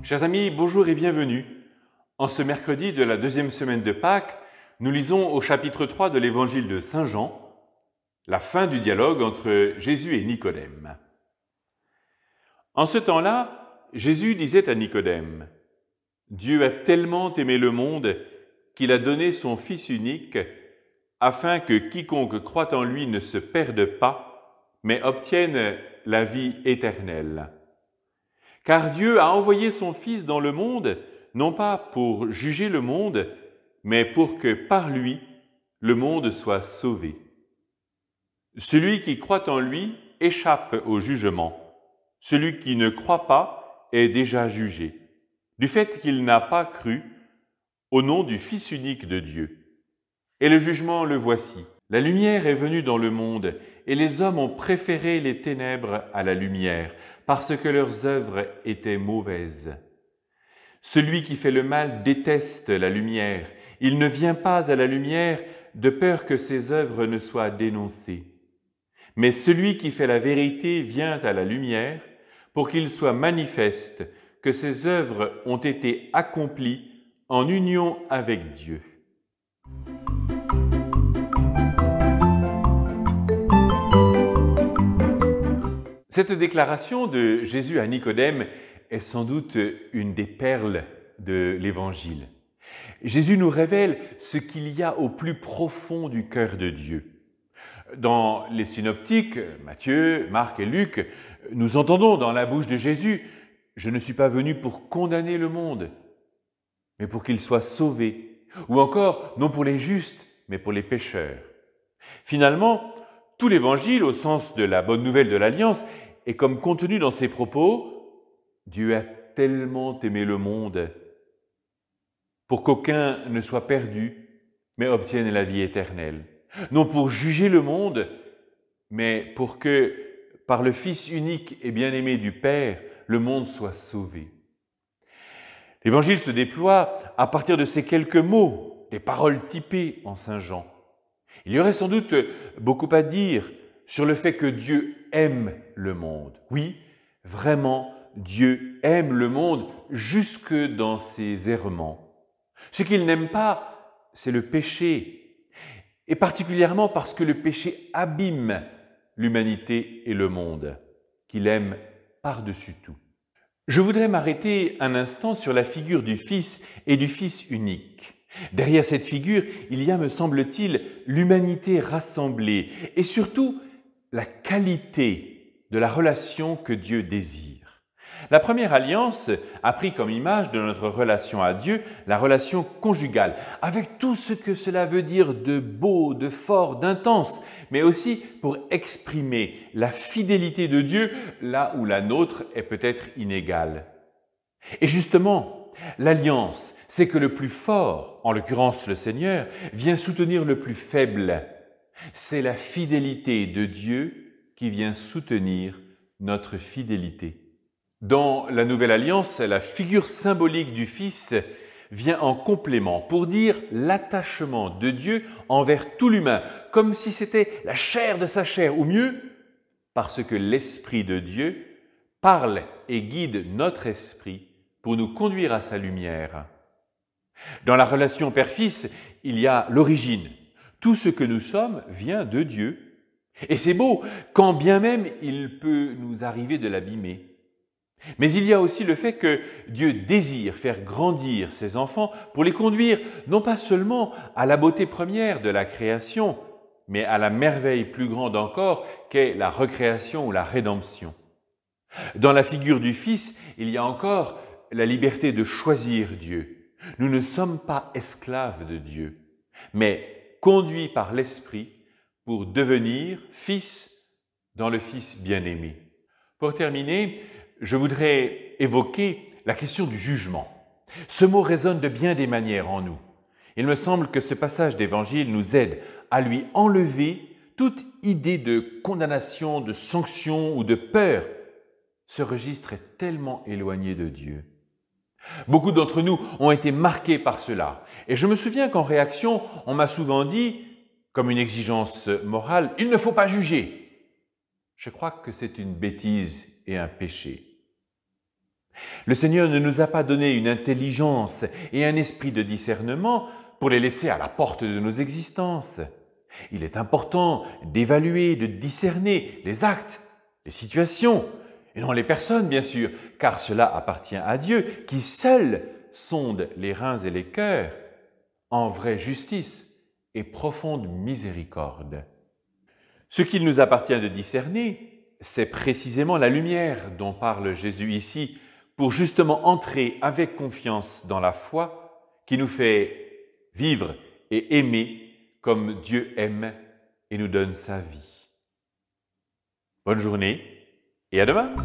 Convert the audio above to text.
Chers amis, bonjour et bienvenue. En ce mercredi de la deuxième semaine de Pâques, nous lisons au chapitre 3 de l'évangile de Saint Jean, la fin du dialogue entre Jésus et Nicodème. En ce temps-là, Jésus disait à Nicodème, « Dieu a tellement aimé le monde qu'il a donné son Fils unique, afin que quiconque croit en lui ne se perde pas, mais obtienne la vie éternelle. Car Dieu a envoyé son Fils dans le monde, non pas pour juger le monde, mais pour que par lui, le monde soit sauvé. Celui qui croit en lui échappe au jugement. Celui qui ne croit pas est déjà jugé, du fait qu'il n'a pas cru au nom du Fils unique de Dieu. Et le jugement le voici. La lumière est venue dans le monde, et les hommes ont préféré les ténèbres à la lumière, parce que leurs œuvres étaient mauvaises. Celui qui fait le mal déteste la lumière. Il ne vient pas à la lumière de peur que ses œuvres ne soient dénoncées. Mais celui qui fait la vérité vient à la lumière pour qu'il soit manifeste que ses œuvres ont été accomplies en union avec Dieu. Cette déclaration de Jésus à Nicodème est sans doute une des perles de l'Évangile. Jésus nous révèle ce qu'il y a au plus profond du cœur de Dieu. Dans les synoptiques, Matthieu, Marc et Luc, nous entendons dans la bouche de Jésus « Je ne suis pas venu pour condamner le monde, mais pour qu'il soit sauvé », ou encore « non pour les justes, mais pour les pécheurs ». Finalement, tout l'Évangile, au sens de la bonne nouvelle de l'Alliance, est comme contenu dans ces propos « Dieu a tellement aimé le monde pour qu'aucun ne soit perdu, mais obtienne la vie éternelle. Non pour juger le monde, mais pour que, par le Fils unique et bien-aimé du Père, le monde soit sauvé. » L'Évangile se déploie à partir de ces quelques mots, des paroles typées en Saint Jean. Il y aurait sans doute beaucoup à dire sur le fait que Dieu aime le monde. Oui, vraiment, Dieu aime le monde jusque dans ses errements. Ce qu'il n'aime pas, c'est le péché, et particulièrement parce que le péché abîme l'humanité et le monde, qu'il aime par-dessus tout. Je voudrais m'arrêter un instant sur la figure du Fils et du Fils unique. Derrière cette figure, il y a, me semble-t-il, l'humanité rassemblée et surtout la qualité de la relation que Dieu désire. La première alliance a pris comme image de notre relation à Dieu la relation conjugale, avec tout ce que cela veut dire de beau, de fort, d'intense, mais aussi pour exprimer la fidélité de Dieu là où la nôtre est peut-être inégale. Et justement, l'alliance, c'est que le plus fort, en l'occurrence le Seigneur, vient soutenir le plus faible. C'est la fidélité de Dieu qui vient soutenir notre fidélité. Dans la Nouvelle Alliance, la figure symbolique du Fils vient en complément pour dire l'attachement de Dieu envers tout l'humain, comme si c'était la chair de sa chair, ou mieux, parce que l'Esprit de Dieu parle et guide notre esprit pour nous conduire à sa lumière. Dans la relation Père-Fils, il y a l'origine. Tout ce que nous sommes vient de Dieu. Et c'est beau, quand bien même il peut nous arriver de l'abîmer. Mais il y a aussi le fait que Dieu désire faire grandir ses enfants pour les conduire non pas seulement à la beauté première de la création, mais à la merveille plus grande encore qu'est la recréation ou la rédemption. Dans la figure du Fils, il y a encore la liberté de choisir Dieu. Nous ne sommes pas esclaves de Dieu, mais conduits par l'Esprit pour devenir fils dans le Fils bien-aimé. Pour terminer, je voudrais évoquer la question du jugement. Ce mot résonne de bien des manières en nous. Il me semble que ce passage d'Évangile nous aide à lui enlever toute idée de condamnation, de sanction ou de peur. Ce registre est tellement éloigné de Dieu. Beaucoup d'entre nous ont été marqués par cela. Et je me souviens qu'en réaction, on m'a souvent dit, comme une exigence morale, « il ne faut pas juger ». Je crois que c'est une bêtise et un péché. Le Seigneur ne nous a pas donné une intelligence et un esprit de discernement pour les laisser à la porte de nos existences. Il est important d'évaluer, de discerner les actes, les situations, et non les personnes bien sûr, car cela appartient à Dieu qui seul sonde les reins et les cœurs en vraie justice et profonde miséricorde. Ce qu'il nous appartient de discerner, c'est précisément la lumière dont parle Jésus ici, pour justement entrer avec confiance dans la foi qui nous fait vivre et aimer comme Dieu aime et nous donne sa vie. Bonne journée et à demain!